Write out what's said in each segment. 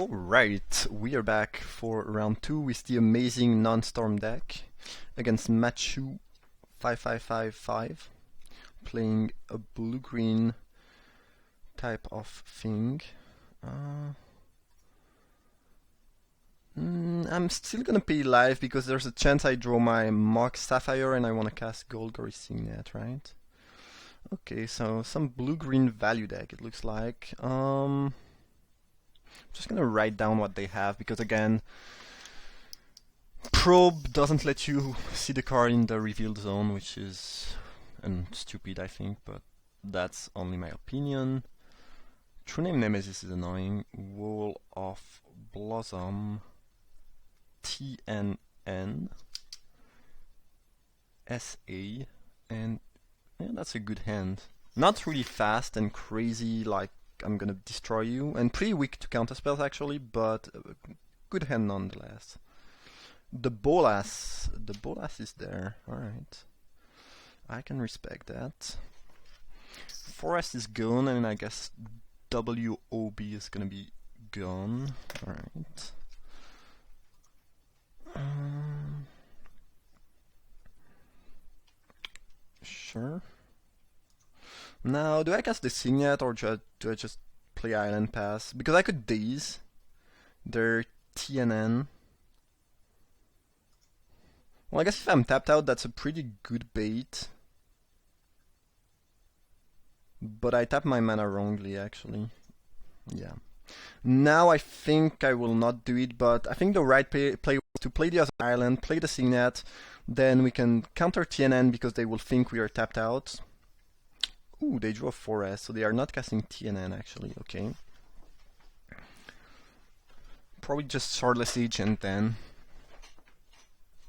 Alright, we are back for round 2 with the amazing non-storm deck against Machu 5555, playing a blue-green type of thing. I'm still gonna pay live because there's a chance I draw my Mock Sapphire and I wanna cast Golgari Signet, right? Okay, so some blue-green value deck it looks like. Just gonna write down what they have because again, Probe doesn't let you see the card in the revealed zone, which is stupid, I think, but that's only my opinion. True Name Nemesis is annoying. Wall of Blossom, TNN, SA, and yeah, that's a good hand. Not really fast and crazy like I'm gonna destroy you, and pretty weak to counter spells actually, but good hand nonetheless. The Bolas is there. Alright. I can respect that. Forest is gone, and I guess WOB is gonna be gone. Alright. Sure. Now, do I cast the Signet or do I just play Island Pass? Because I could Daze. They're TNN. Well, I guess if I'm tapped out, that's a pretty good bait. But I tap my mana wrongly, actually. Yeah. Now I think I will not do it, but I think the right play was to play the other island, play the Signet, then we can counter TNN because they will think we are tapped out. Ooh, they drew a Forest, so they are not casting TNN actually, okay. Probably just Shardless Agent then.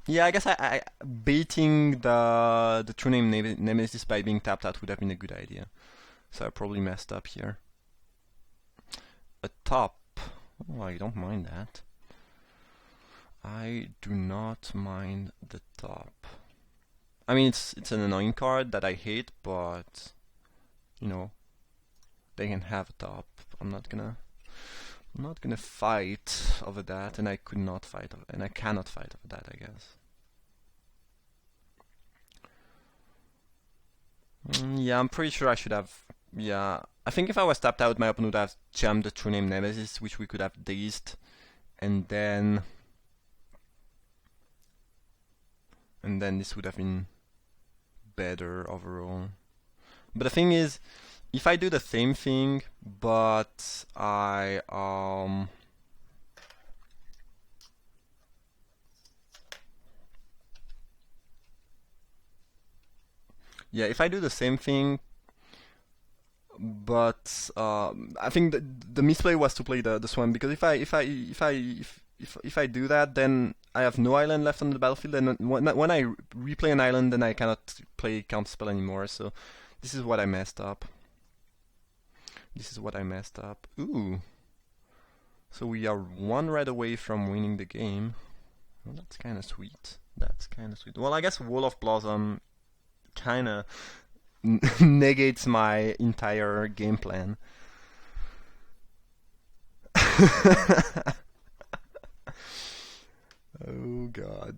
Yeah, I guess I baiting the True Name Nemesis by being tapped out would have been a good idea. So I probably messed up here. A top. Oh, I don't mind that. I do not mind the top. I mean, it's an annoying card that I hate, but you know, they can have a top. I'm not gonna fight over that, and I could not fight over, and I cannot fight over that, I guess. Yeah, I'm pretty sure I should have. Yeah, I think if I was tapped out, my opponent would have jammed the True Name Nemesis, which we could have dazed, and then this would have been better overall. But the thing is, if I do the same thing, but I yeah, if I do the same thing, but I think the misplay was to play the Swan, because if I do that, then I have no island left on the battlefield, and when I replay an island, then I cannot play counterspell anymore. So this is what I messed up. Ooh. So we are one red away from winning the game. Well, that's kind of sweet. Well, I guess Wall of Blossom kind of negates my entire game plan. Oh god.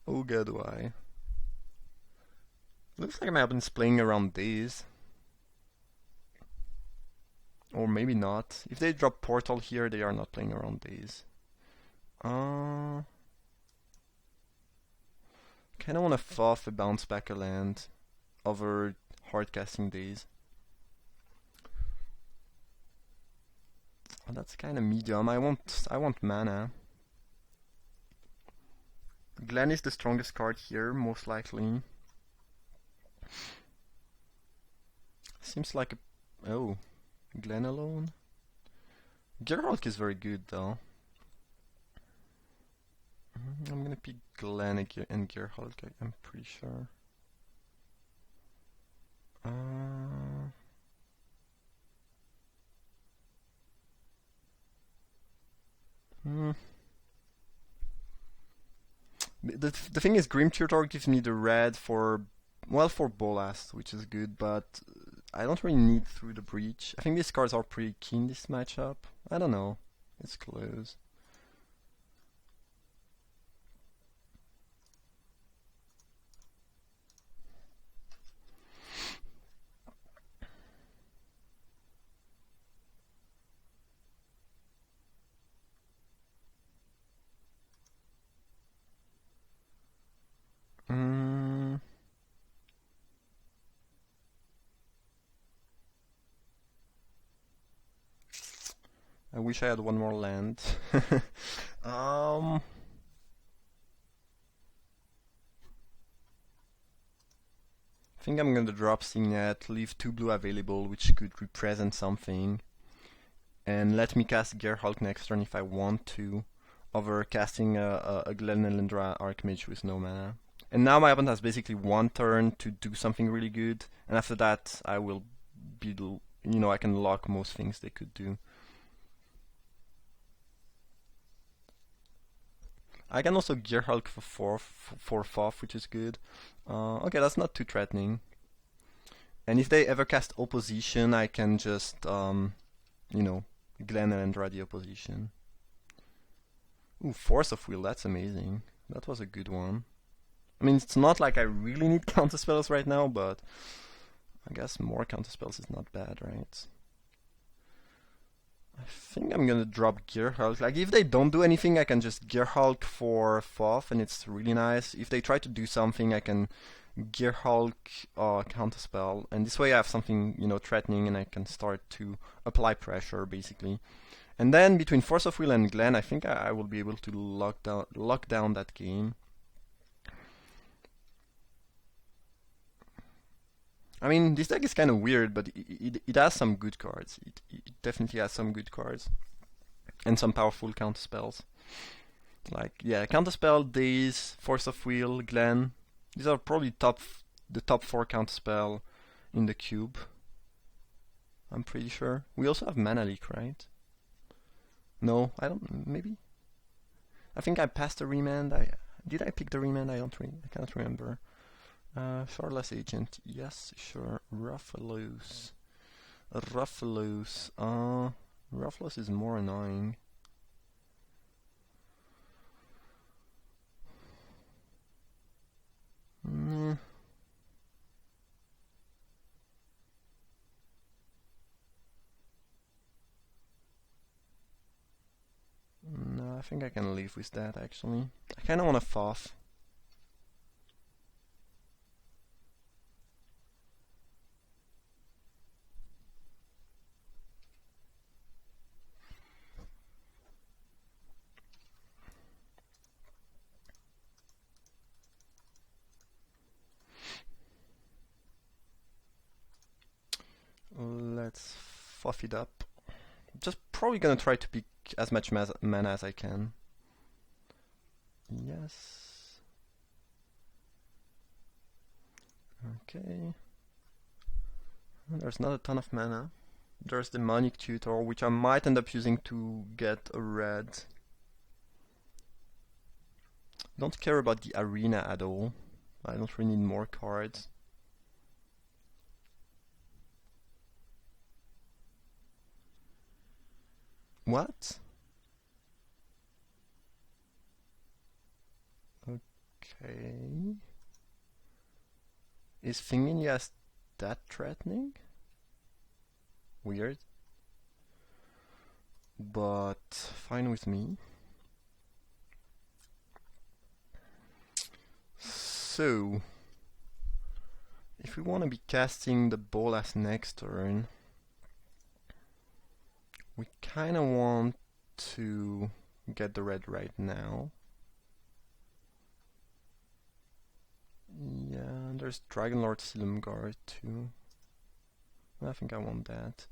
Oh god, why? Looks like my opponent's playing around these. Or maybe not. If they drop Portal here, they are not playing around these. Kinda wanna fuff a bounce back a land over hard casting days. Oh, that's kinda medium. I want mana. Glen is the strongest card here, most likely. Seems like a... Oh. Glen alone? Gerhulk is very good though. I'm gonna pick Glen and Gerhulk, I'm pretty sure. The thing is, Grim Tutor gives me the red for Bolas, which is good, but I don't really need Through the Breach. I think these cards are pretty keen this matchup. I don't know. It's close. Mm. I wish I had one more land. um, I think I'm gonna drop Signet, leave 2 blue available, which could represent something, and let me cast Gerhulk next turn if I want to, over casting a Glen Elendra Archmage with no mana. And now my opponent has basically 1 turn to do something really good, and after that I will be, I can lock most things they could do. I can also Gerhulk for 4/4, which is good. Okay, that's not too threatening. And if they ever cast opposition, I can just, Glen Elendra the opposition. Ooh, Force of Will, that's amazing. That was a good one. I mean, it's not like I really need counterspells right now, but I guess more counterspells is not bad, right? I think I'm gonna drop Gerhulk. Like, if they don't do anything, I can just Gerhulk for Foth, and it's really nice. If they try to do something, I can Gerhulk counterspell, and this way I have something, threatening, and I can start to apply pressure, basically. And then between Force of Will and Glen, I think I will be able to lock down that game. I mean, this deck is kind of weird, but it has some good cards. It definitely has some good cards. And some powerful counterspells. Like, yeah, Counterspell, Daze, Force of Will, Glen. These are probably the top 4 counterspell in the cube. I'm pretty sure. We also have Mana Leak, right? No, I don't. Maybe. I think I passed the remand. Did I pick the remand? I cannot remember. Shardless Agent, yes, sure. Ruffaloos. Ruffaloos is more annoying. Mm. No, I think I can live with that actually. I kinda wanna Foth. Let's Foth it up. Just probably gonna try to pick as much mana as I can. Yes. Okay. There's not a ton of mana. There's the Demonic Tutor, which I might end up using to get a red. Don't care about the arena at all. I don't really need more cards. What? Okay. Is Finginias that threatening? Weird. But fine with me. So, if we want to be casting the Bolas next turn, we kind of want to get the red right now. Yeah, there's Dragonlord Silumgar too. I think I want that.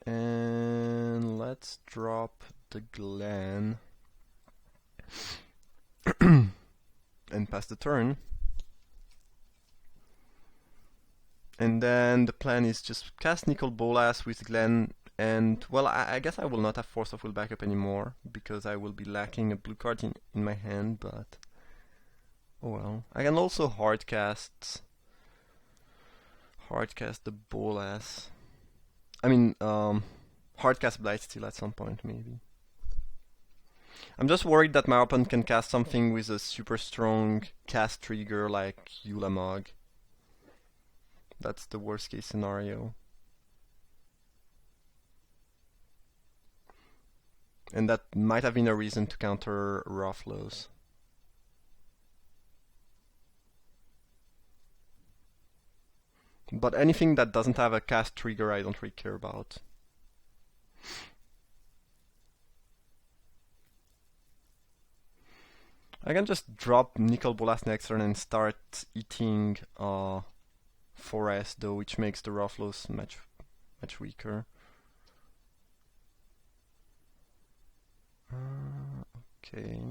And let's drop the Glen and pass the turn. And then the plan is just cast Nicol Bolas with Glen, and well, I guess I will not have Force of Will backup anymore because I will be lacking a blue card in my hand, but oh well. I can also hardcast the Bolas. I mean, hardcast Blightsteel at some point maybe. I'm just worried that my opponent can cast something with a super strong cast trigger like Yulamog. That's the worst case scenario. And that might have been a reason to counter Rufflos. But anything that doesn't have a cast trigger I don't really care about. I can just drop Nicol Bolas next turn and start eating Forest though, which makes the Rufflos much weaker. Okay.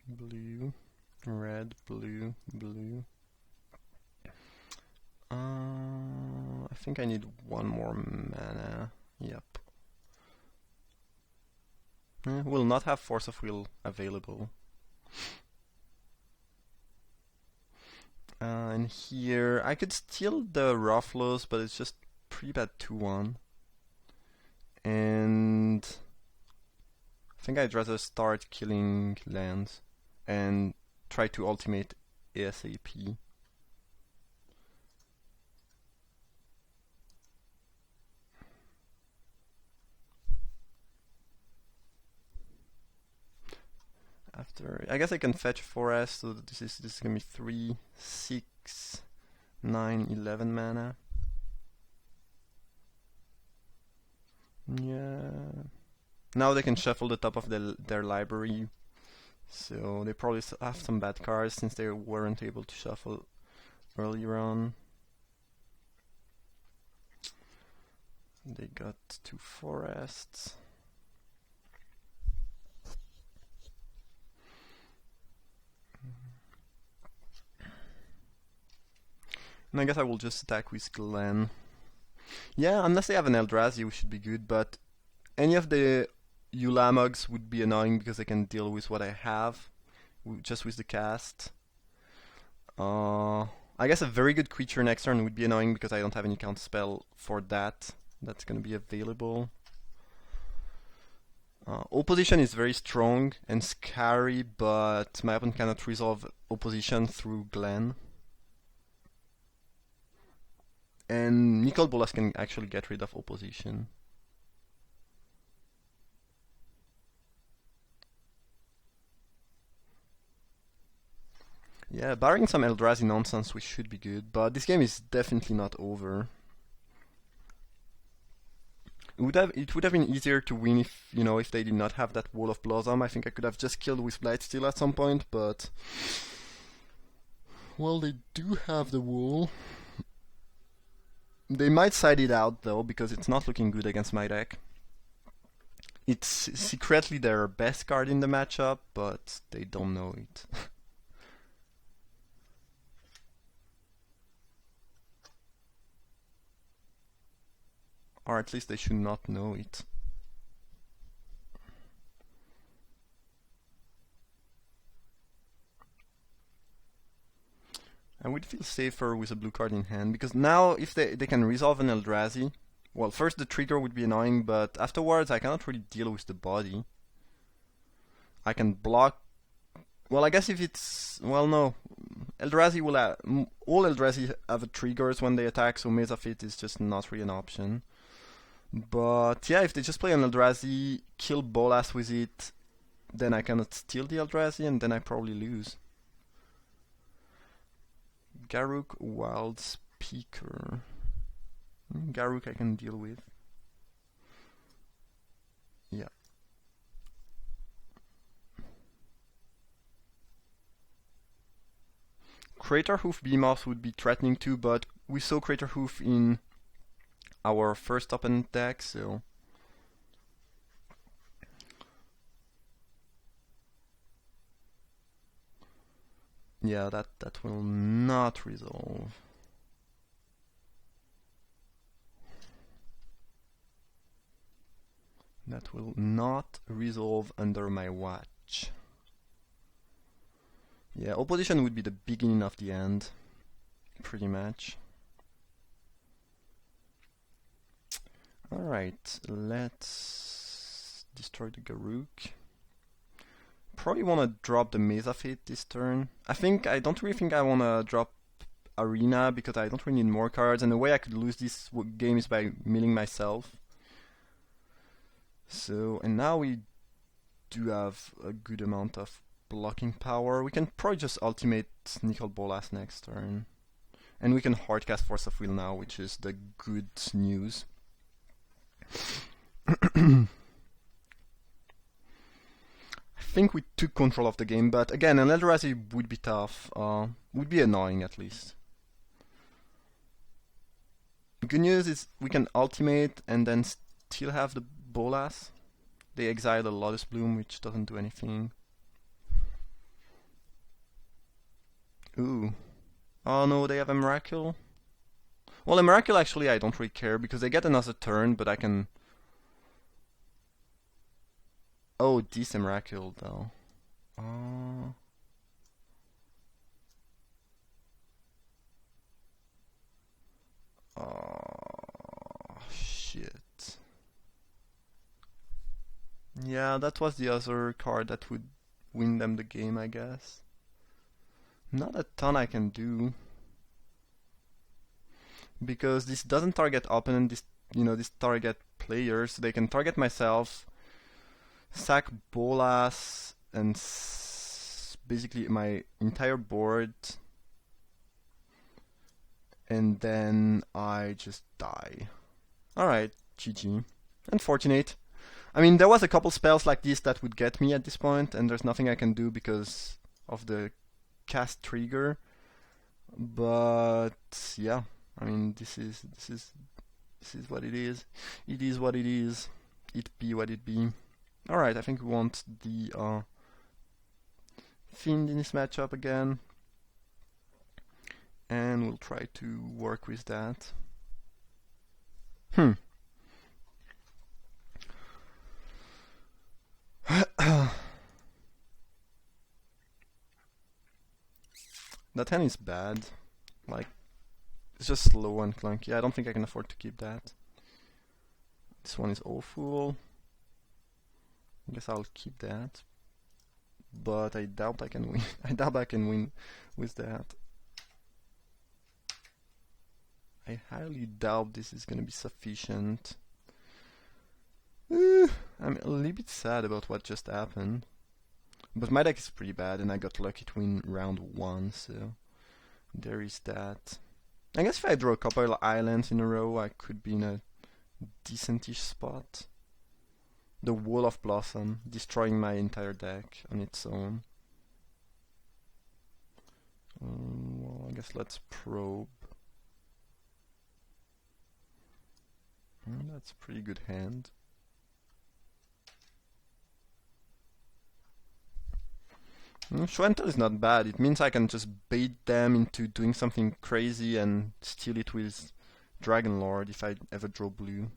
Blue, red, blue, blue. I think I need one more mana. Yep. We'll not have Force of Will available. And here I could steal the Rufflos, but it's just pretty bad 2-1. And I think I'd rather start killing lands and try to ultimate ASAP. After, I guess I can fetch Forest, so this is gonna be 3, 6, 9, 11 mana. Yeah. Now they can shuffle the top of their library, so they probably have some bad cards since they weren't able to shuffle earlier on. They got 2 forests. And I guess I will just attack with Glen. Yeah, unless they have an Eldrazi, we should be good, but any of the Yulamogs would be annoying because I can deal with what I have, just with the cast. I guess a very good creature next turn would be annoying because I don't have any counterspell for that. That's gonna be available. Opposition is very strong and scary, but my opponent cannot resolve opposition through Glen. And Nicol Bolas can actually get rid of opposition. Yeah, barring some Eldrazi nonsense, we should be good, but this game is definitely not over. It would have been easier to win if, you know, if they did not have that Wall of Blossom. I think I could have just killed with Blightsteel at some point, but well, they do have the Wall. They might side it out though, because it's not looking good against my deck. It's secretly their best card in the matchup, but they don't know it. Or at least they should not know it. I would feel safer with a blue card in hand, because now if they can resolve an Eldrazi, well, first the trigger would be annoying, but afterwards I cannot really deal with the body. I can block... Well, I guess if it's... Well, no. Eldrazi will have... All Eldrazi have triggers when they attack, so Maze of It is just not really an option. But yeah, if they just play an Eldrazi, kill Bolas with it, then I cannot steal the Eldrazi, and then I probably lose. Garruk, Wild Speaker. Garruk I can deal with. Yeah. Craterhoof Behemoth would be threatening too, but we saw Craterhoof in our first opponent deck, so... Yeah, that will not resolve. That will not resolve under my watch. Yeah, opposition would be the beginning of the end. pretty much. Alright, let's destroy the Garruk. Probably want to drop the Mesa Fate this turn. I don't really think I want to drop Arena because I don't really need more cards, and the way I could lose this game is by milling myself. So, and now we do have a good amount of blocking power. We can probably just ultimate Nicol Bolas next turn. And we can hardcast Force of Will now, which is the good news. I think we took control of the game, but again, an Eldrazi would be tough. Would be annoying at least. The good news is we can ultimate and then still have the Bolas. They exile the Lotus Bloom, which doesn't do anything. Ooh. Oh no, they have a Miracle. Well, a Miracle actually I don't really care because they get another turn, but I can... Oh, this Miracle though. Oh, shit. Yeah, that was the other card that would win them the game, I guess. Not a ton I can do. Because this doesn't target opponent, this target players. So they can target myself, sack Bolas, and basically my entire board. And then I just die. Alright, GG. Unfortunate. I mean, there was a couple spells like this that would get me at this point, and there's nothing I can do because of the cast trigger. But yeah, I mean, this is what it is. It is what it is. It be what it be. All right, I think we want the Fiend in this matchup again, and we'll try to work with that. That hand is bad. Like, it's just slow and clunky. I don't think I can afford to keep that. This one is awful. I guess I'll keep that. But I doubt I can win. I doubt I can win with that. I highly doubt this is gonna be sufficient. I'm a little bit sad about what just happened. But my deck is pretty bad, and I got lucky to win round 1, so there is that. I guess if I draw a couple islands in a row, I could be in a decentish spot. The Wall of Blossom, destroying my entire deck on its own. Well, I guess let's probe. That's a pretty good hand. Schwenter is not bad. It means I can just bait them into doing something crazy and steal it with Dragon Lord if I ever draw blue.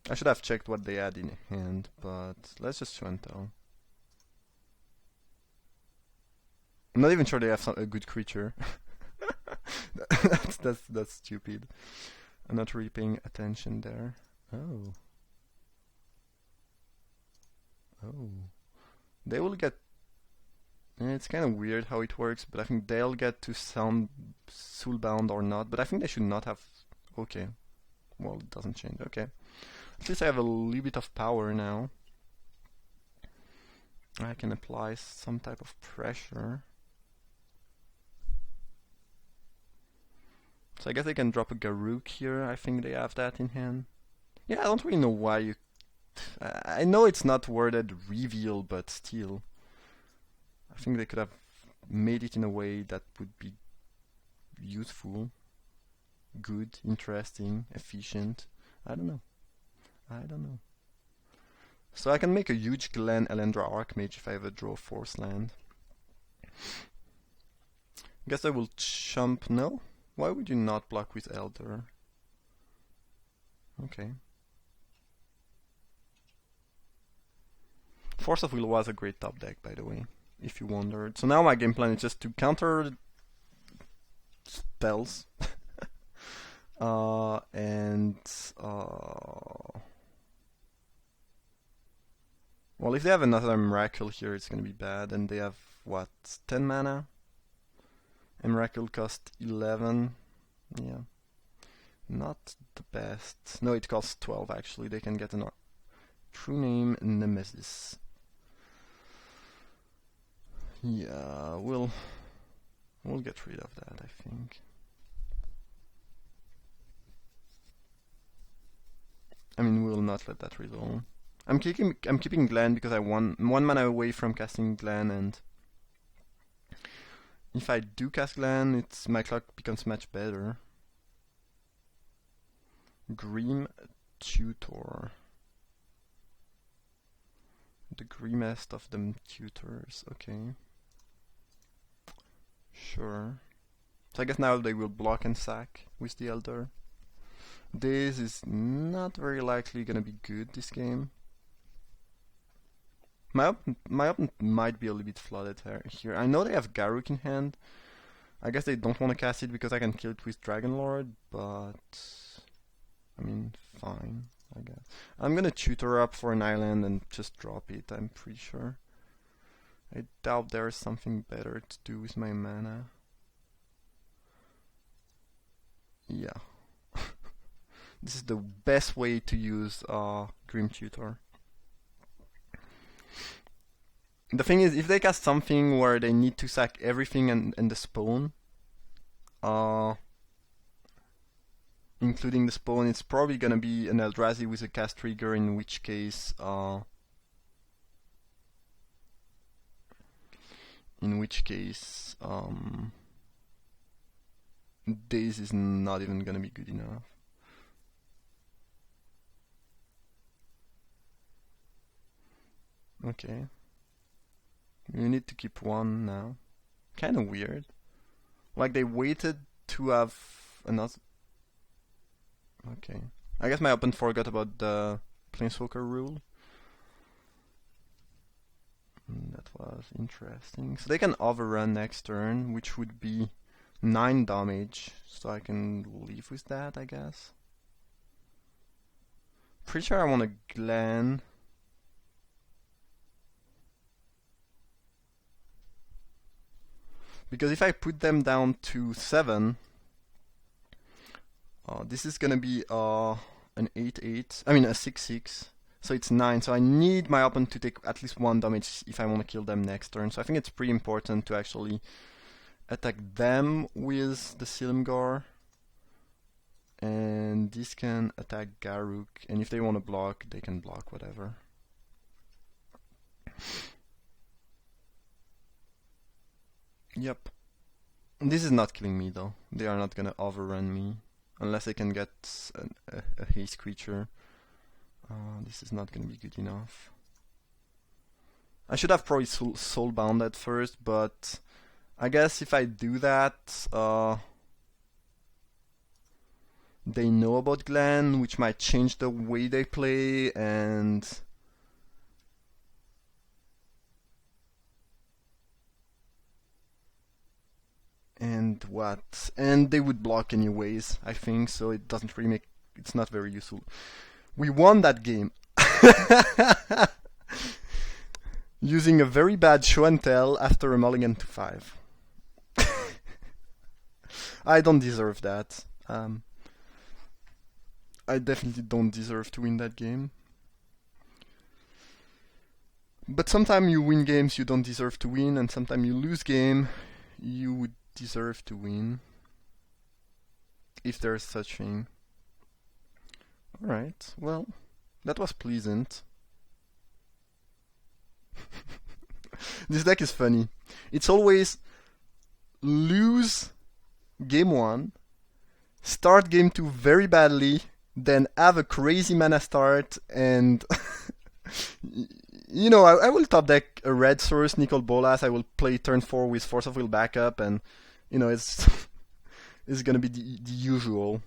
I should have checked what they had in hand, but let's just Schwenter. I'm not even sure they have a good creature. that's stupid. I'm not really paying attention there. Oh. They will get... It's kind of weird how it works, but I think they'll get to Soulbound or not, but I think they should not have... Okay. Well, it doesn't change. Okay. At least I have a little bit of power now. I can apply some type of pressure. So I guess I can drop a Garruk here. I think they have that in hand. Yeah, I don't really know why you... I know it's not worded reveal, but still. I think they could have made it in a way that would be useful, good, interesting, efficient. I don't know. So I can make a huge Glen Elendra Archmage if I ever draw a Force land. Guess I will chump. No? Why would you not block with Elder? Okay. Force of Will was a great top deck, by the way. if you wondered. So now my game plan is just to counter spells. And well, if they have another miracle here, it's gonna be bad. And they have what, 10 mana? And miracle cost 11. Yeah, not the best. No, it costs 12 actually. They can get a true name Nemesis. Yeah, we'll get rid of that, I think. I mean, we will not let that resolve. I'm keeping Glen because I want 1 mana away from casting Glen, and if I do cast Glen, my clock becomes much better. Grim Tutor. The grimmest of them tutors, okay. Sure. So I guess now they will block and sack with the Elder. This is not very likely gonna be good this game. My opponent might be a little bit flooded here. I know they have Garruk in hand. I guess they don't want to cast it because I can kill it with Dragonlord, but I mean, fine, I guess. I'm gonna tutor up for an island and just drop it, I'm pretty sure. I doubt there's something better to do with my mana. Yeah. This is the best way to use Grim Tutor. The thing is, if they cast something where they need to sack everything and the spawn, including the spawn, it's probably gonna be an Eldrazi with a cast trigger, in which case this is not even gonna be good enough. Okay. You need to keep 1 now. Kinda weird. Like they waited to have another... Okay. I guess my opponent forgot about the Planeswalker rule. That was interesting. So they can overrun next turn, which would be 9 damage. So I can leave with that, I guess. Pretty sure I want to Glen. Because if I put them down to 7, this is gonna be an 8/8. I mean a 6/6. So it's 9. So I need my opponent to take at least 1 damage if I want to kill them next turn. So I think it's pretty important to actually attack them with the Silumgar. And this can attack Garruk. And if they want to block, they can block whatever. Yep. This is not killing me though. They are not gonna overrun me. Unless they can get a haste creature. This is not gonna be good enough. I should have probably soulbound at first, but I guess if I do that, they know about Glen, which might change the way they play, and what? And they would block anyways, I think, so it doesn't really make... It's not very useful. We won that game. Using a very bad show and tell after a mulligan to 5. I don't deserve that. I definitely don't deserve to win that game. But sometimes you win games you don't deserve to win, and sometimes you lose game you would deserve to win. If there's such thing. Alright, well, that was pleasant. This deck is funny. It's always lose game 1, start game 2 very badly, then have a crazy mana start, and you know, I will top deck a red source, Nicol Bolas. I will play turn 4 with Force of Will backup, and you know, it's gonna be the usual.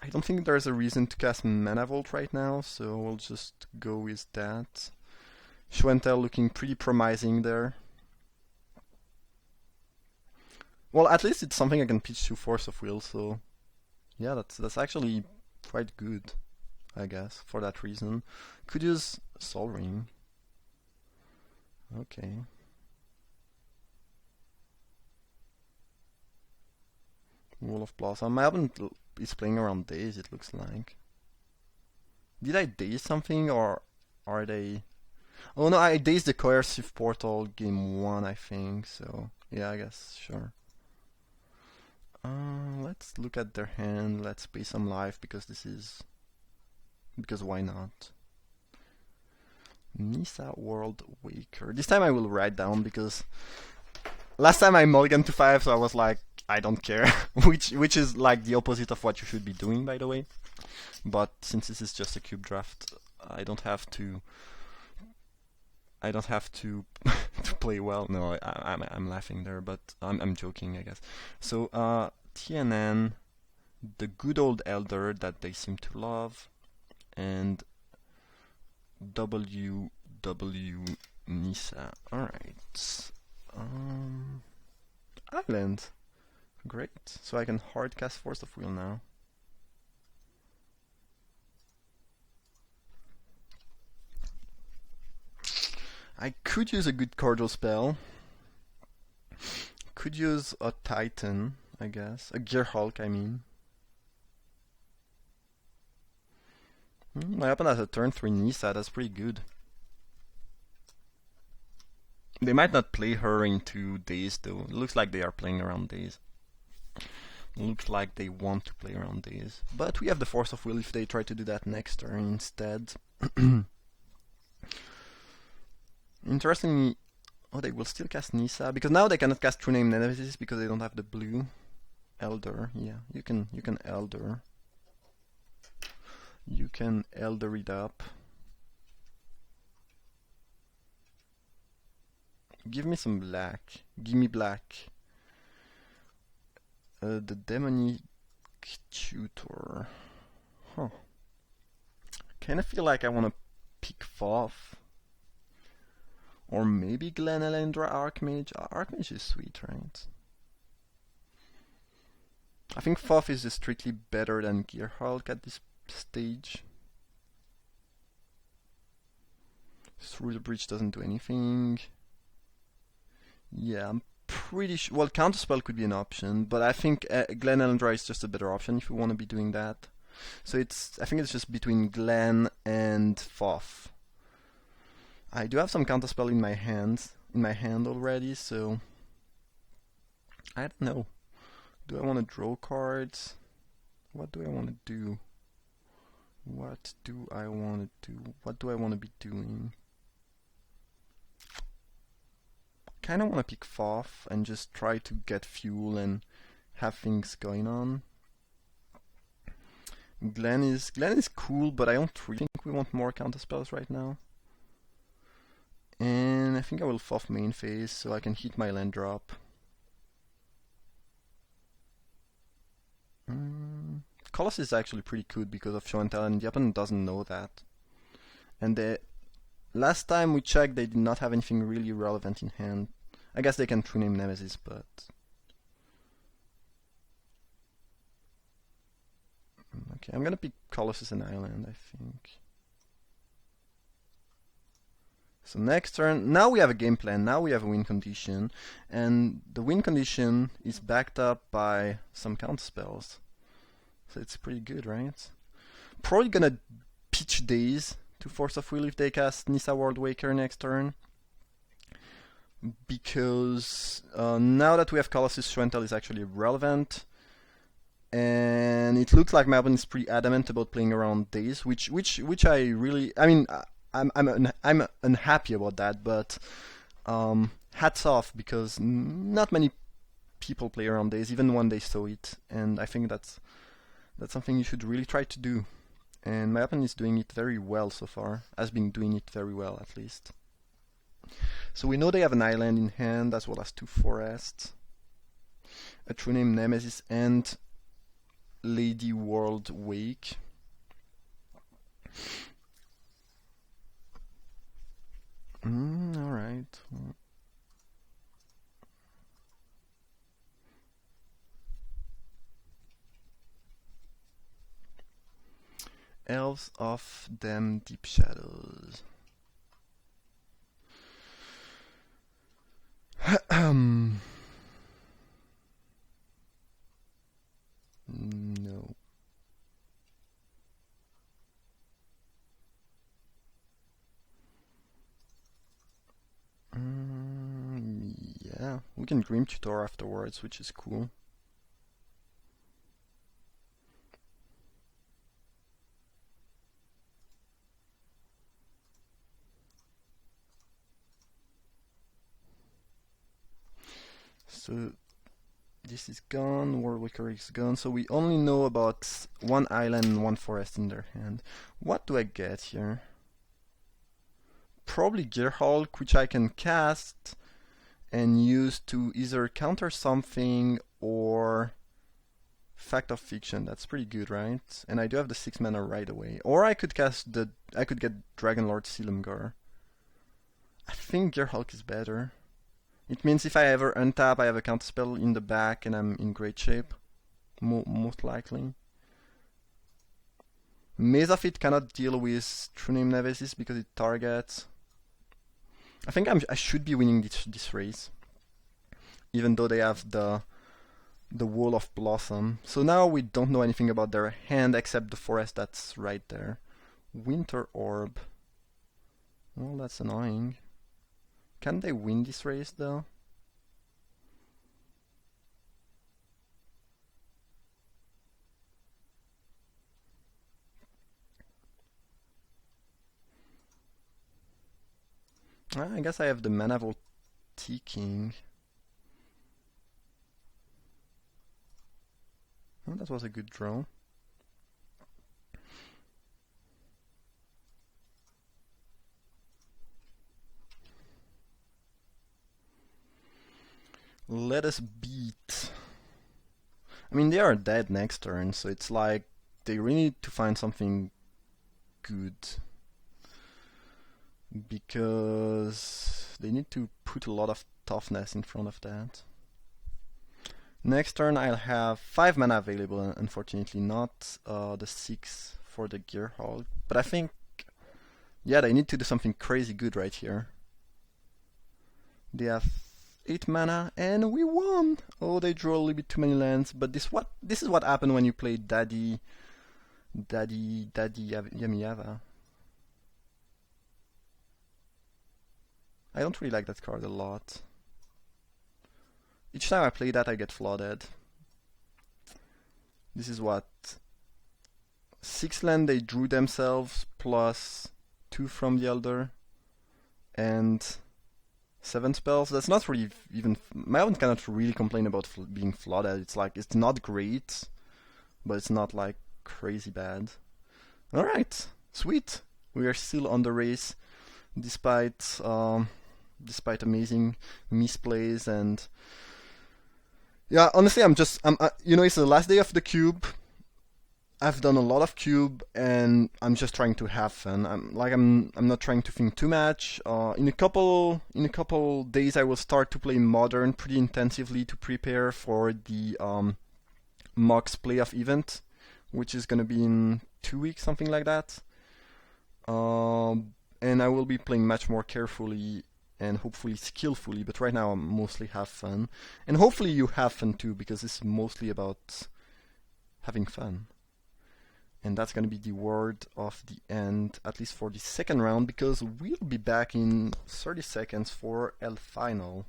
I don't think there's a reason to cast Mana Vault right now, so we'll just go with that. Schwentel looking pretty promising there. Well, at least it's something I can pitch to Force of Will, so yeah, that's actually quite good, I guess, for that reason. Could use Sol Ring. Okay. Wall of Blossom. My opponent is playing around Daze, it looks like. Did I daze something, or are they... Oh no, I dazed the Coercive Portal game 1, I think, so... Yeah, I guess, sure. Let's look at their hand, let's pay some life, because this is... Because why not? Nissa World Waker. This time I will write down, because... Last time I mulliganed to 5, so I was like, I don't care. which is like the opposite of what you should be doing, by the way. But since this is just a cube draft, I don't have to to play well. No, I'm laughing there, but I'm joking, I guess. So TNN, the good old Elder that they seem to love, and WW Nissa. All right. Island. Great. So I can hard cast Force of Will now. I could use a good cordial spell. Could use a Titan, I guess. A Gear Hulk, I mean. My opponent has a turn 3 Nissa, that's pretty good. They might not play her into Daze though. It looks like they are playing around Daze. Looks like they want to play around Daze. But we have the Force of Will if they try to do that next turn instead. Interestingly, oh, they will still cast Nissa, because now they cannot cast True Name Nemesis because they don't have the blue. Elder, yeah, you can Elder. You can Elder it up. Give me some black. Give me black. The Demonic Tutor. Huh. Kinda feel like I wanna pick Foth. Or maybe Glen Elendra Archmage. Archmage is sweet, right? I think Foth is strictly better than Gear Hulk at this stage. Through the Breach doesn't do anything. Yeah, I'm pretty sure. Well, Counterspell could be an option, but I think Glen Elendra is just a better option if you want to be doing that. So I think it's just between Glen and Foth. I do have some Counterspell in my hand already, so I don't know. Do I want to draw cards? What do I want to do? What do I want to do? What do I want to be doing? Kind of want to pick Foth and just try to get fuel and have things going on. Glen is cool, but I don't really think we want more counterspells right now. And I think I will Foth main phase so I can hit my land drop. Colossus is actually pretty good because of show and tell, and the opponent doesn't know that. And the last time we checked, they did not have anything really relevant in hand. I guess they can True Name Nemesis, but... Okay, I'm gonna pick Colossus and Island, I think. So next turn, now we have a game plan, now we have a win condition, and the win condition is backed up by some counter spells. So it's pretty good, right? Probably gonna pitch Daze to Force of Will if they cast Nissa World Waker next turn. Because now that we have Colossus, Schwentel is actually relevant. And it looks like my opponent is pretty adamant about playing around Daze, which I really... I mean, I'm unhappy about that, but hats off, because not many people play around Daze, even when they saw it, and I think that's something you should really try to do. And my opponent is doing it very well so far, has been doing it very well at least. So we know they have an island in hand, as well as 2 forests, a True Name Nemesis, and Lady World Wake. Elves of them Deep Shadows. No. Yeah, we can Grim Tutor afterwards, which is cool. So this is gone, Worldwaker is gone, so we only know about one island and one forest in their hand. What do I get here? Probably Gearhulk, which I can cast and use to either counter something or Fact of Fiction. That's pretty good, right? And I do have the 6 mana right away. Or I could get Dragonlord Silumgar. I think Gearhulk is better. It means if I ever untap, I have a counterspell in the back and I'm in great shape. Most likely. Maze of It cannot deal with True Name Nemesis because it targets. I think I should be winning this race. Even though they have the Wall of Blossom. So now we don't know anything about their hand except the forest that's right there. Winter Orb. Well, that's annoying. Can they win this race though? I guess I have the Mana Vault King. Oh, that was a good draw. Let us beat. I mean, they are dead next turn, so it's like they really need to find something good. Because they need to put a lot of toughness in front of that. Next turn I'll have 5 mana available, unfortunately not the 6 for the Gearhulk. But I think, yeah, they need to do something crazy good right here. They have 8 mana and we won! Oh, they drew a little bit too many lands, but this is what happened when you play Daddy Yamiava. I don't really like that card a lot. Each time I play that I get flooded. This is what? 6 land they drew themselves plus 2 from the Elder and 7 spells. That's not really even... My own cannot really complain about being flooded. It's like, it's not great, but it's not like crazy bad. Alright, sweet. We are still on the race despite amazing misplays and... Yeah, honestly, you know, it's the last day of the cube. I've done a lot of cube, and I'm just trying to have fun. I'm not trying to think too much. In a couple days, I will start to play modern pretty intensively to prepare for the Mox playoff event, which is gonna be in 2 weeks, something like that. And I will be playing much more carefully and hopefully skillfully, but right now I mostly have fun. And hopefully you have fun too, because it's mostly about having fun. And that's gonna be the word of the end, at least for the second round, because we'll be back in 30 seconds for El Final.